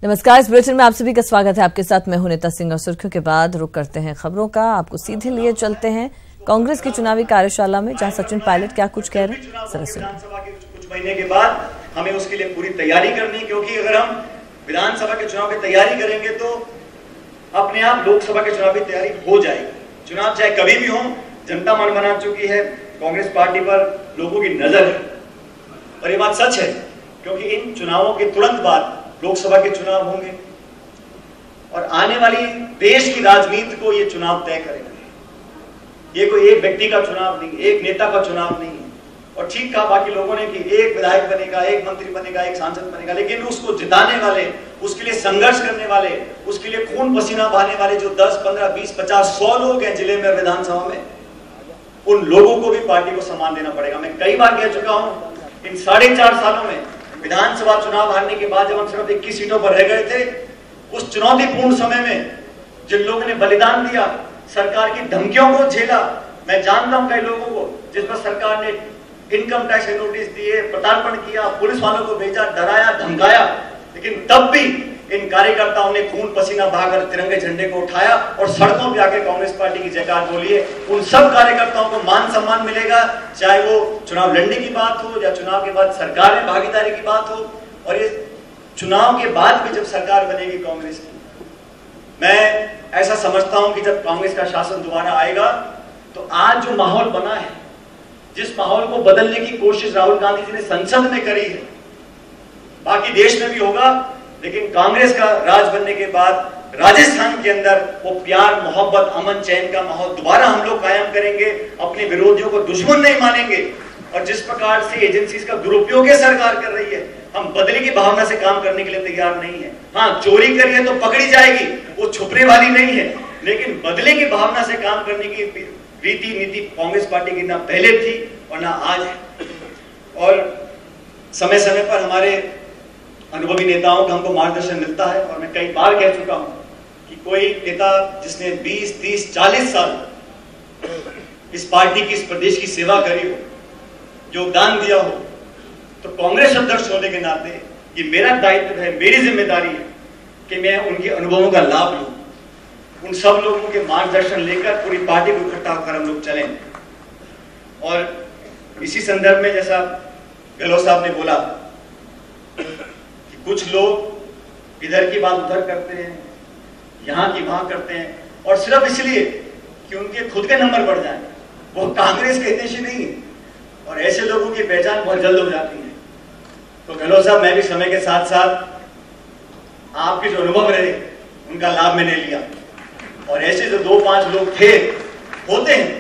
नमस्कार, इस बुलेटिन में आप सभी का स्वागत है। आपके साथ मैं हूं नीता सिंह और सुर्खियों के बाद रुक करते हैं खबरों का। आपको सीधे लिए चलते हैं कांग्रेस की चुनावी कार्यशाला में, जहां सचिन पायलट क्या कुछ कह रहे हैं। विधानसभा के कुछ महीने के बाद हमें उसके लिए पूरी तैयारी करनी, क्योंकि अगर हम विधानसभा के चुनाव की तैयारी करेंगे तो अपने आप लोकसभा के चुनाव की तैयारी हो जाएगी। चुनाव चाहे कभी भी हो, जनता मन बना चुकी है, कांग्रेस पार्टी पर लोगों की नजर है। और ये बात सच है, क्योंकि इन चुनावों के तुरंत बाद लोकसभा के चुनाव होंगे और आने वाली देश की राजनीति को ये चुनाव तय करेंगे। ये कोई एक व्यक्ति का चुनाव नहीं, एक नेता का चुनाव नहीं है। और ठीक कहा बाकी लोगों ने कि एक विधायक बनेगा, एक मंत्री बनेगा, एक सांसद बनेगा, लेकिन उसको जिताने वाले, उसके लिए संघर्ष करने वाले, उसके लिए खून पसीना बहाने वाले जो 10, 15, 20, 50, 100 लोग हैं जिले में, विधानसभा में, उन लोगों को भी पार्टी को सम्मान देना पड़ेगा। मैं कई बार कह चुका हूं, इन 4.5 सालों में विधानसभा चुनाव हारने के बाद जब हम सिर्फ 21 सीटों पर रह गए थे, उस चुनौतीपूर्ण समय में जिन लोगों ने बलिदान दिया, सरकार की धमकियों को झेला, मैं जानता हूं कई लोगों को जिस पर सरकार ने इनकम टैक्स के नोटिस दिए, प्रताड़ना किया, पुलिस वालों को भेजा, डराया, धमकाया, लेकिन तब भी इन कार्यकर्ताओं ने खून पसीना बहाकर तिरंगे झंडे को उठाया और सड़कों पे आकर कांग्रेस पार्टी की जयकार बोली है। उन सब कार्यकर्ताओं को मान सम्मान मिलेगा, चाहे वो चुनाव लड़ने की बात हो या चुनाव के बाद सरकार में भागीदारी की बात हो। और ये चुनाव के बाद भी जब सरकार बनेगी कांग्रेस की, मैं ऐसा समझता हूं कि जब कांग्रेस का शासन दोबारा आएगा तो आज जो माहौल बना है, जिस माहौल को बदलने की कोशिश राहुल गांधी जी ने संसद में करी है, बाकी देश में भी होगा, लेकिन कांग्रेस का राज बनने के बाद राजस्थान के अंदर वो प्यार, मोहब्बत, अमन चैन का माहौल दोबारा हम लोग कायम करेंगे। अपने विरोधियों को दुश्मन नहीं मानेंगे। और जिस प्रकार से एजेंसीज का दुरुपयोग सरकार कर रही है, हम बदले की भावना से काम करने के लिए तैयार नहीं है। हाँ, चोरी करी है तो पकड़ी जाएगी, वो छुपने वाली नहीं है, लेकिन बदले की भावना से काम करने की रीति नीति कांग्रेस पार्टी की ना पहले थी और ना आज है। और समय समय पर हमारे अनुभवी नेताओं का हमको मार्गदर्शन मिलता है। और मैं कई बार कह चुका हूं कि कोई नेता जिसने 20, 30, 40 साल इस पार्टी की, इस प्रदेश की सेवा करी हो, योगदान दिया हो, तो कांग्रेस अध्यक्ष होने के नाते ये मेरा दायित्व है, मेरी जिम्मेदारी है कि मैं उनके अनुभवों का लाभ लूं, उन सब लोगों के मार्गदर्शन लेकर पूरी पार्टी को इकट्ठा होकर हम लोग चलें। और इसी संदर्भ में जैसा गहलोत साहब ने बोला, कुछ लोग इधर की बात उधर करते हैं, यहां की वहां करते हैं, और सिर्फ इसलिए कि उनके खुद के नंबर बढ़ जाए। वो कांग्रेस के हितैषी नहीं है, और ऐसे लोगों की पहचान बहुत जल्द हो जाती है। तो गहलोत साहब, मैं भी समय के साथ साथ आपके जो अनुभव रहे उनका लाभ मैंने लिया, और ऐसे जो 2-5 लोग थे, होते हैं,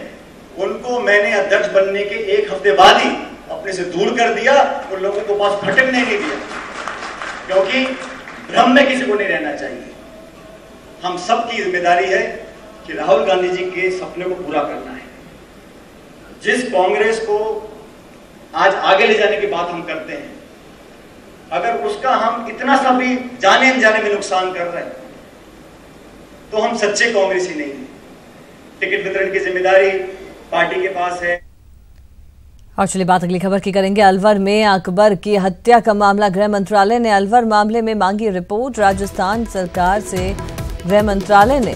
उनको मैंने अध्यक्ष बनने के 1 हफ्ते बाद ही अपने से दूर कर दिया। उन लोगों को पास भटकने नहीं दिया, क्योंकि भ्रम में किसी को नहीं रहना चाहिए। हम सबकी जिम्मेदारी है कि राहुल गांधी जी के सपने को पूरा करना है। जिस कांग्रेस को आज आगे ले जाने की बात हम करते हैं, अगर उसका हम इतना सा भी जाने अनजाने में नुकसान कर रहे हैं तो हम सच्चे कांग्रेसी नहीं हैं। टिकट वितरण की जिम्मेदारी पार्टी के पास है। और चलिए बात अगली खबर की करेंगे। अलवर में अकबर की हत्या का मामला, गृह मंत्रालय ने अलवर मामले में मांगी रिपोर्ट। राजस्थान सरकार से गृह मंत्रालय ने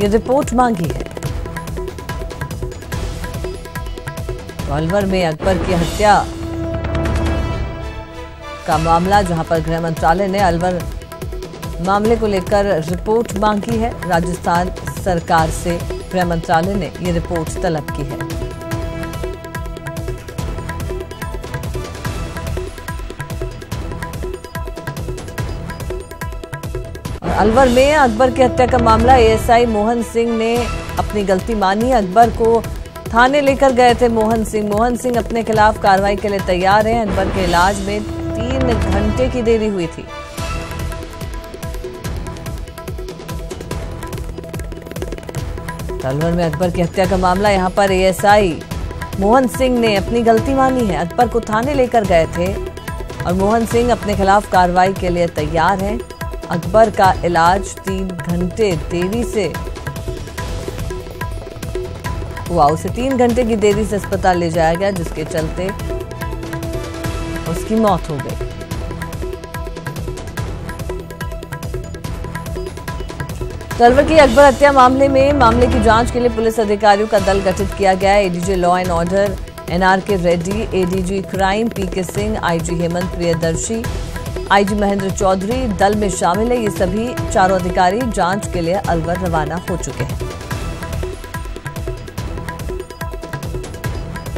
ये रिपोर्ट मांगी है। तो अलवर में अकबर की हत्या का मामला, जहां पर गृह मंत्रालय ने अलवर मामले को लेकर रिपोर्ट मांगी है। राजस्थान सरकार से गृह मंत्रालय ने ये रिपोर्ट तलब की है। अलवर में अकबर की हत्या का मामला, एएसआई मोहन सिंह ने अपनी गलती मानी। अकबर को थाने लेकर गए थे मोहन सिंह अपने खिलाफ कार्रवाई के लिए तैयार हैं। अकबर के इलाज में 3 घंटे की देरी हुई थी। अलवर में अकबर की हत्या का मामला, यहां पर एएसआई मोहन सिंह ने अपनी गलती मानी है। अकबर को थाने लेकर गए थे और मोहन सिंह अपने खिलाफ कार्रवाई के लिए तैयार हैं। अकबर का इलाज 3 घंटे देरी से हुआ, उसे 3 घंटे की देरी से अस्पताल ले जाया गया, जिसके चलते उसकी मौत हो गई। तो अलवर की अकबर हत्या मामले की जांच के लिए पुलिस अधिकारियों का दल गठित किया गया है। ADG law and order NRK Reddy, ADG crime PK Singh, IG Hemant Priyadarshi, IG Mahendra Chaudhary दल में शामिल है। ये सभी चारों अधिकारी जांच के लिए अलवर रवाना हो चुके हैं।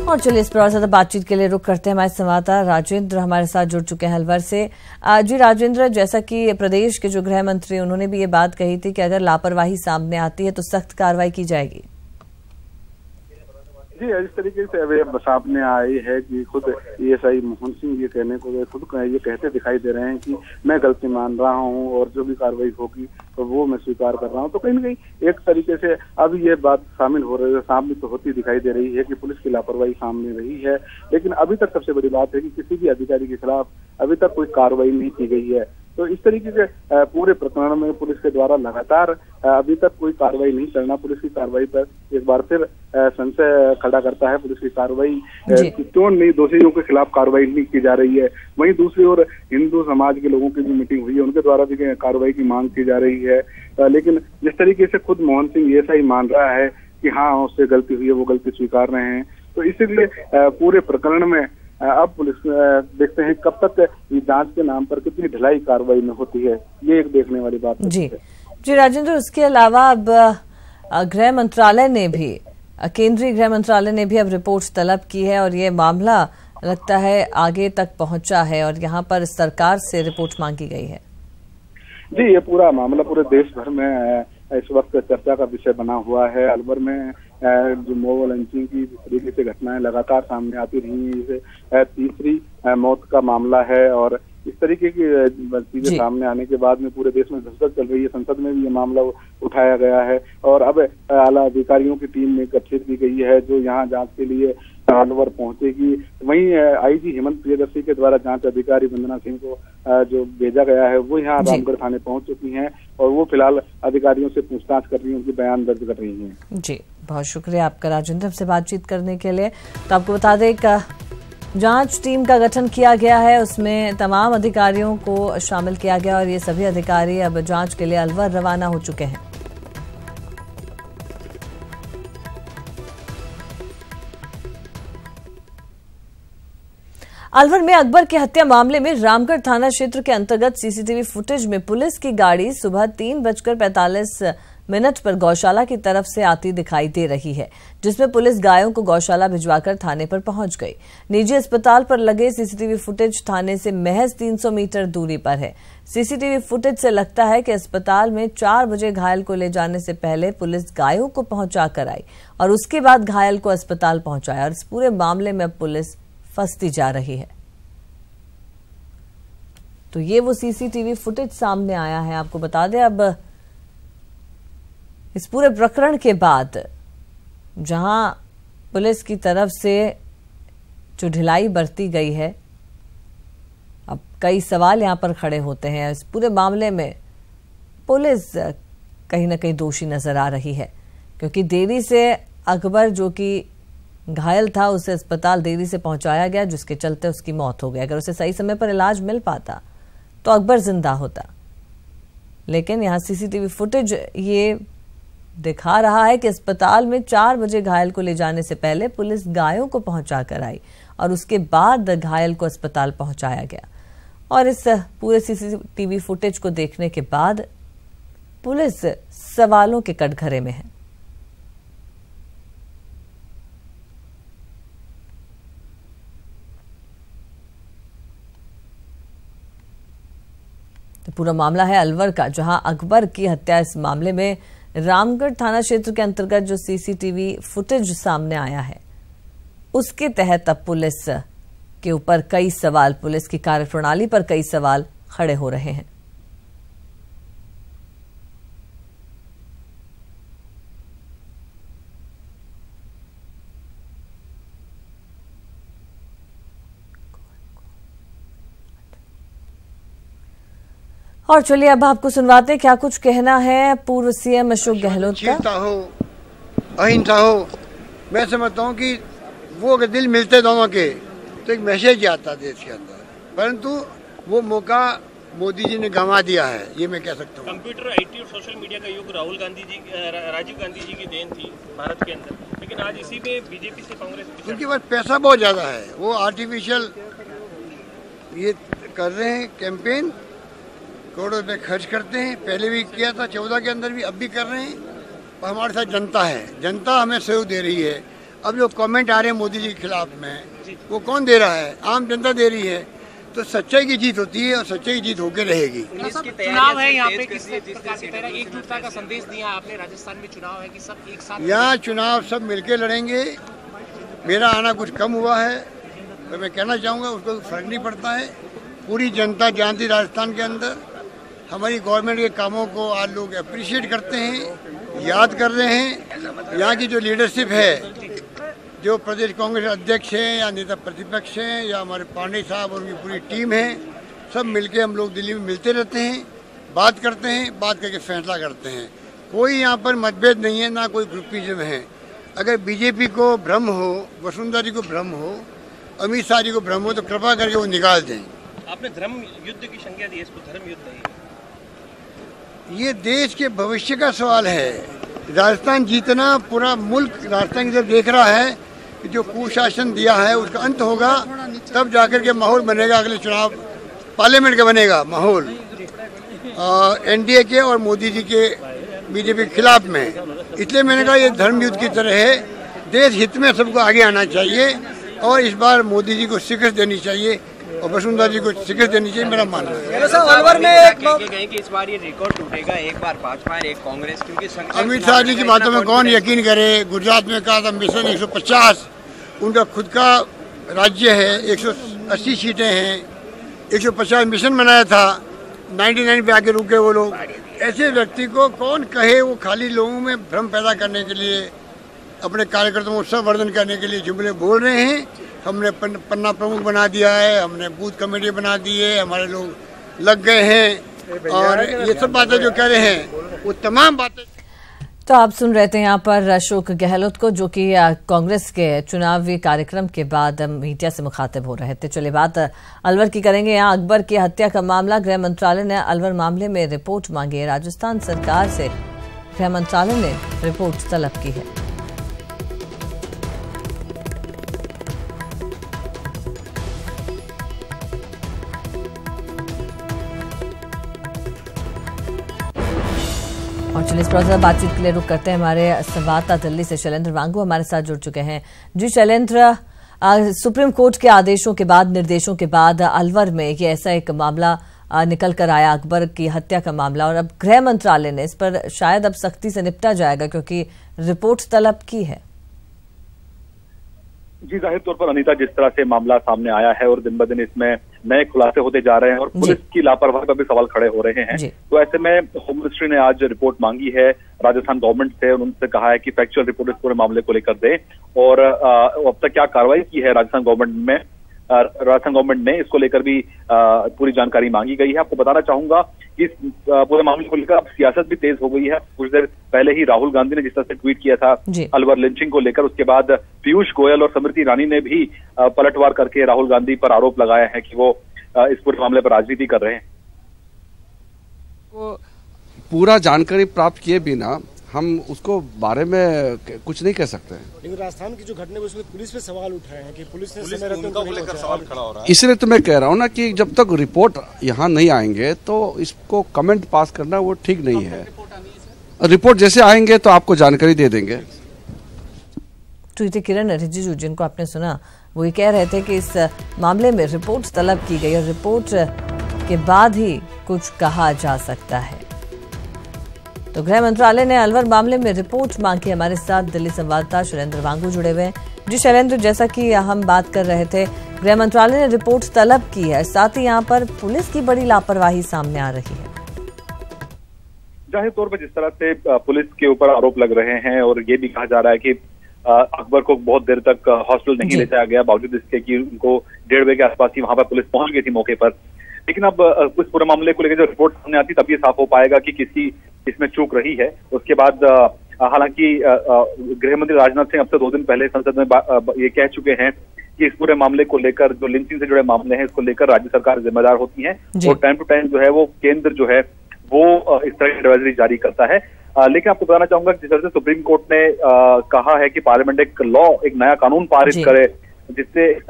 और चलिए इस पर और ज्यादा बातचीत के लिए रुक करते हैं। हमारे संवाददाता राजेंद्र हमारे साथ जुड़ चुके हैं अलवर से। जी राजेंद्र, जैसा कि प्रदेश के जो गृह मंत्री उन्होंने भी ये बात कही थी कि अगर लापरवाही सामने आती है तो सख्त कार्रवाई की जाएगी। जी, इस तरीके से अब सामने आई है कि खुद ASI मोहन सिंह ये कहते दिखाई दे रहे हैं कि मैं गलती मान रहा हूं और जो भी कार्रवाई होगी तो वो मैं स्वीकार कर रहा हूं। तो कहीं ना कहीं एक तरीके से अब ये बात सामने तो होती दिखाई दे रही है कि पुलिस की लापरवाही सामने रही है, लेकिन अभी तक सबसे बड़ी बात है कि किसी भी अधिकारी के खिलाफ अभी तक कोई कार्रवाई नहीं की गई है। तो इस तरीके से पूरे प्रकरण में पुलिस के द्वारा लगातार अभी तक कोई कार्रवाई नहीं करना पुलिस की कार्रवाई पर एक बार फिर संशय खड़ा करता है। पुलिस की कार्रवाई क्यों नहीं, दोषियों के खिलाफ कार्रवाई नहीं की जा रही है। वहीं दूसरी ओर हिंदू समाज के लोगों की भी मीटिंग हुई है, उनके द्वारा भी कार्रवाई की मांग की जा रही है। लेकिन जिस तरीके से खुद मोहन सिंह ASI मान रहा है कि हाँ उससे गलती हुई है, वो गलती स्वीकार रहे हैं, तो इसीलिए पूरे प्रकरण में अब पुलिस देखते हैं कब तक जांच के नाम पर कितनी ढिलाई कार्रवाई में होती है, ये एक देखने वाली बात है। जी राजेंद्र, उसके अलावा अब गृह मंत्रालय ने भी, केंद्रीय गृह मंत्रालय ने भी अब रिपोर्ट तलब की है और ये मामला लगता है आगे तक पहुंचा है और यहाँ पर सरकार से रिपोर्ट मांगी गई है। जी, ये पूरा मामला पूरे देश भर में इस वक्त चर्चा का विषय बना हुआ है। अलवर में जो मोब लंचिंग की तरीके से घटनाएं लगातार सामने आती रही हैं, इसे तीसरी मौत का मामला है और इस तरीके की चीजें सामने आने के बाद में पूरे देश में धसक चल रही है। संसद में भी ये मामला उठाया गया है और अब आला अधिकारियों की टीम में गठित की गई है जो यहाँ जांच के लिए अलवर पहुंचेगी। वहीं IG हेमंत प्रियदर्शी के द्वारा जांच अधिकारी वंदना सिंह को जो भेजा गया है वो यहाँ रामगढ़ थाने पहुंच चुकी हैं और वो फिलहाल अधिकारियों से पूछताछ कर रही हैं, उनके बयान दर्ज कर रही हैं। जी, बहुत शुक्रिया आपका राजेंद्र हमसे बातचीत करने के लिए। तो आपको बता दें एक जांच टीम का गठन किया गया है, उसमें तमाम अधिकारियों को शामिल किया गया और ये सभी अधिकारी अब जांच के लिए अलवर रवाना हो चुके हैं। अलवर में अकबर की हत्या मामले में रामगढ़ थाना क्षेत्र के अंतर्गत CCTV फुटेज में पुलिस की गाड़ी सुबह 3:45 पर गौशाला की तरफ से आती दिखाई दे रही है, जिसमें पुलिस गायों को गौशाला भिजवाकर थाने पर पहुंच गई। निजी अस्पताल पर लगे CCTV फुटेज थाने से महज 300 मीटर दूरी पर है। CCTV फुटेज से लगता है कि अस्पताल में 4 बजे घायल को ले जाने से पहले पुलिस गायों को पहुंचा कर आई और उसके बाद घायल को अस्पताल पहुंचाया और इस पूरे मामले में पुलिस फंसती जा रही है। तो ये वो CCTV फुटेज सामने आया है। आपको बता दें अब इस पूरे प्रकरण के बाद जहां पुलिस की तरफ से जो ढिलाई बरती गई है, अब कई सवाल यहां पर खड़े होते हैं। इस पूरे मामले में पुलिस कहीं ना कहीं दोषी नजर आ रही है क्योंकि देरी से अकबर जो कि घायल था उसे अस्पताल देरी से पहुंचाया गया, जिसके चलते उसकी मौत हो गई। अगर उसे सही समय पर इलाज मिल पाता तो अकबर जिंदा होता, लेकिन यहां CCTV फुटेज ये दिखा रहा है कि अस्पताल में 4 बजे घायल को ले जाने से पहले पुलिस गायों को पहुंचा कर आई और उसके बाद घायल को अस्पताल पहुंचाया गया। और इस पूरे CCTV फुटेज को देखने के बाद पुलिस सवालों के कटघरे में है। तो पूरा मामला है अलवर का, जहां अकबर की हत्या इस मामले में रामगढ़ थाना क्षेत्र के अंतर्गत जो CCTV फुटेज सामने आया है उसके तहत अब पुलिस के ऊपर कई सवाल, पुलिस की कार्यप्रणाली पर कई सवाल खड़े हो रहे हैं। और चलिए अब आपको सुनवाते हैं क्या कुछ कहना है पूर्व CM अशोक गहलोत का। हो अहिंसा हो, मैं समझता हूँ कि वो अगर दिल मिलते दोनों के तो एक मैसेज आता देश के अंदर, परंतु वो मौका मोदी जी ने गंवा दिया है, ये मैं कह सकता हूँ। कंप्यूटर, आईटी और सोशल मीडिया का युग राहुल गांधी जी, राजीव गांधी जी की देन थी भारत के अंदर, लेकिन आज इसी में बीजेपी से कांग्रेस उनके पास पैसा बहुत ज़्यादा है, वो आर्टिफिशियल ये कर रहे हैं कैंपेन, करोड़ों रुपये खर्च करते हैं, पहले भी किया था 14 के अंदर भी, अब भी कर रहे हैं। और हमारे साथ जनता है, जनता हमें सहयोग दे रही है। अब जो कमेंट आ रहे हैं मोदी जी के खिलाफ में, वो कौन दे रहा है? आम जनता दे रही है। तो सच्चाई की जीत होती है और सच्चाई की जीत होकर रहेगी। चुनाव है यहाँ पे, किस प्रकार की तरह एकजुटता का संदेश दिया आपने? राजस्थान में चुनाव है कि सब एक साथ, यहाँ चुनाव सब मिलके लड़ेंगे। मेरा आना कुछ कम हुआ है तो मैं कहना चाहूँगा उसको फर्क नहीं पड़ता है। पूरी जनता जानती राजस्थान के अंदर हमारी गवर्नमेंट के कामों को आज लोग अप्रिशिएट करते हैं, याद कर रहे हैं। यहाँ की जो लीडरशिप है, जो प्रदेश कांग्रेस अध्यक्ष हैं या नेता प्रतिपक्ष हैं या हमारे पांडे साहब और उनकी पूरी टीम है, सब मिलके हम लोग दिल्ली में मिलते रहते हैं, बात करते हैं, बात करके फैसला करते हैं। कोई यहाँ पर मतभेद नहीं है, ना कोई ग्रुपिज्म है। अगर बीजेपी को भ्रम हो, वसुंधरा जी को भ्रम हो, अमित शाह जी को भ्रम हो, तो कृपा करके वो निकाल दें। आपने धर्म युद्ध की संज्ञा दी, इसको धर्म युद्ध है। ये देश के भविष्य का सवाल है। राजस्थान जीतना, पूरा मुल्क राजस्थान की तरफ देख रहा है कि जो कुशासन दिया है उसका अंत होगा, तब जाकर के माहौल बनेगा। अगले चुनाव पार्लियामेंट का बनेगा माहौल एनडीए के और मोदी जी के बीजेपी के खिलाफ में। इसलिए मैंने कहा ये धर्म युद्ध की तरह है। देश हित में सबको आगे आना चाहिए और इस बार मोदी जी को शिकस्त देनी चाहिए और वसुंधरा जी को शिकस्त देनी चाहिए, मेरा मानना है। इस बार ये रिकॉर्ड टूटेगा, एक बार भाजपा एक कांग्रेस, क्योंकि अमित शाह जी की बातों में कौन यकीन करे। गुजरात में कहा था मिशन 150, उनका खुद का राज्य है, 180 सीटें हैं, 150 मिशन बनाया था, 99 पे आके रुके वो लोग। ऐसे व्यक्ति को कौन कहे, वो खाली लोगों में भ्रम पैदा करने के लिए, अपने कार्यकर्ताओं को संवर्धन करने के लिए जुमले बोल रहे हैं। हमने पन्ना प्रमुख बना दिया है, हमने बूथ कमेटी बना दी है, हमारे लोग लग गए हैं, और ये सब बातें जो कह रहे हैं वो तमाम बातें। तो आप सुन रहे थे यहाँ पर अशोक गहलोत को, जो कि कांग्रेस के चुनावी कार्यक्रम के बाद मीडिया से मुखातिब हो रहे थे। चलिए बात अलवर की करेंगे। यहाँ अकबर की हत्या का मामला, गृह मंत्रालय ने अलवर मामले में रिपोर्ट मांगी है। राजस्थान सरकार से गृह मंत्रालय ने रिपोर्ट तलब की है। और चलिए इस पर बातचीत के लिए रुक करते हैं। हमारे संवाददाता दिल्ली से शैलेंद्र वांगू हमारे साथ जुड़ चुके हैं। जी शैलेंद्र, सुप्रीम कोर्ट के आदेशों के बाद, निर्देशों के बाद अलवर में ये ऐसा एक मामला निकल कर आया, अकबर की हत्या का मामला, और अब गृह मंत्रालय ने इस पर शायद अब सख्ती से निपटा जाएगा क्योंकि रिपोर्ट तलब की है। जी, जाहिर तौर पर अनीता, जिस तरह से मामला सामने आया है और दिन ब दिन इसमें नए खुलासे होते जा रहे हैं और पुलिस की लापरवाही पर भी सवाल खड़े हो रहे हैं, तो ऐसे में होम मिनिस्ट्री ने आज रिपोर्ट मांगी है राजस्थान गवर्नमेंट से और उनसे कहा है कि फैक्चुअल रिपोर्ट इस पूरे मामले को लेकर दे। और अब तक क्या कार्रवाई की है राजस्थान गवर्नमेंट ने, इसको लेकर भी पूरी जानकारी मांगी गई है। आपको बताना चाहूंगा कि इस पूरे मामले को लेकर अब सियासत भी तेज हो गई है। कुछ देर पहले ही राहुल गांधी ने जिस तरह से ट्वीट किया था अलवर लिंचिंग को लेकर, उसके बाद पीयूष गोयल और स्मृति ईरानी ने भी पलटवार करके राहुल गांधी पर आरोप लगाया है कि वो इस पूरे मामले पर राजनीति कर रहे हैं। पूरा जानकारी प्राप्त किए बिना हम उसको बारे में कुछ नहीं कह सकते हैं। लेकिन राजस्थान की जो घटना है उसमें पुलिस पे सवाल उठ रहे हैं कि पुलिस ने समय रहते उनको लेकर सवाल खड़ा हो रहा है। इसलिए तो मैं कह रहा हूँ ना कि जब तक रिपोर्ट यहाँ नहीं आएंगे तो इसको कमेंट पास करना वो ठीक नहीं है। रिपोर्ट जैसे आएंगे तो आपको जानकारी दे देंगे। ट्वीटी किरण रिजिजू, जिनको आपने सुना, वो ये कह रहे थे कि इस मामले में रिपोर्ट तलब की गई और रिपोर्ट के बाद ही कुछ कहा जा सकता है। तो गृह मंत्रालय ने अलवर मामले में रिपोर्ट मांगी। हमारे साथ दिल्ली संवाददाता शैलेंद्र वांगू जुड़े हुए हैं। जी शैलेंद्र, जैसा कि हम बात कर रहे थे, गृह मंत्रालय ने रिपोर्ट तलब की है, साथ ही यहाँ पर पुलिस की बड़ी लापरवाही सामने आ रही है। जाहिर तौर पर जिस तरह से पुलिस के ऊपर आरोप लग रहे हैं और ये भी कहा जा रहा है कि अकबर को बहुत देर तक हॉस्पिटल नहीं ले जाया गया, बावजूद इसके कि उनको 1:30 बजे के आसपास ही वहां पर पुलिस पहुंच गई थी मौके पर। लेकिन अब उस पूरे मामले को लेकर जो रिपोर्ट सामने आती तब ये साफ हो पाएगा कि किसी इसमें चूक रही है। उसके बाद हालांकि गृह मंत्री राजनाथ सिंह अब से 2 दिन पहले संसद में ये कह चुके हैं कि इस पूरे मामले को लेकर, जो लिंचिंग से जुड़े मामले हैं, इसको लेकर राज्य सरकार जिम्मेदार होती है और टाइम टू टाइम जो है वो केंद्र जो है वो इस तरह की एडवाइजरी जारी करता है। लेकिन आपको बताना चाहूंगा कि जिस तरह से सुप्रीम कोर्ट ने कहा है कि पार्लियामेंट एक लॉ, एक नया कानून पारित करे जिससे इस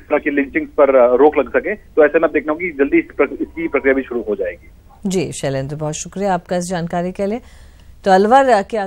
तरह की लिंचिंग पर रोक लग सके, तो ऐसे में आप देखना होगा कि जल्दी इसकी प्रक्रिया भी शुरू हो जाएगी। जी शैलेंद्र, बहुत शुक्रिया आपका इस जानकारी के लिए। तो अलवर के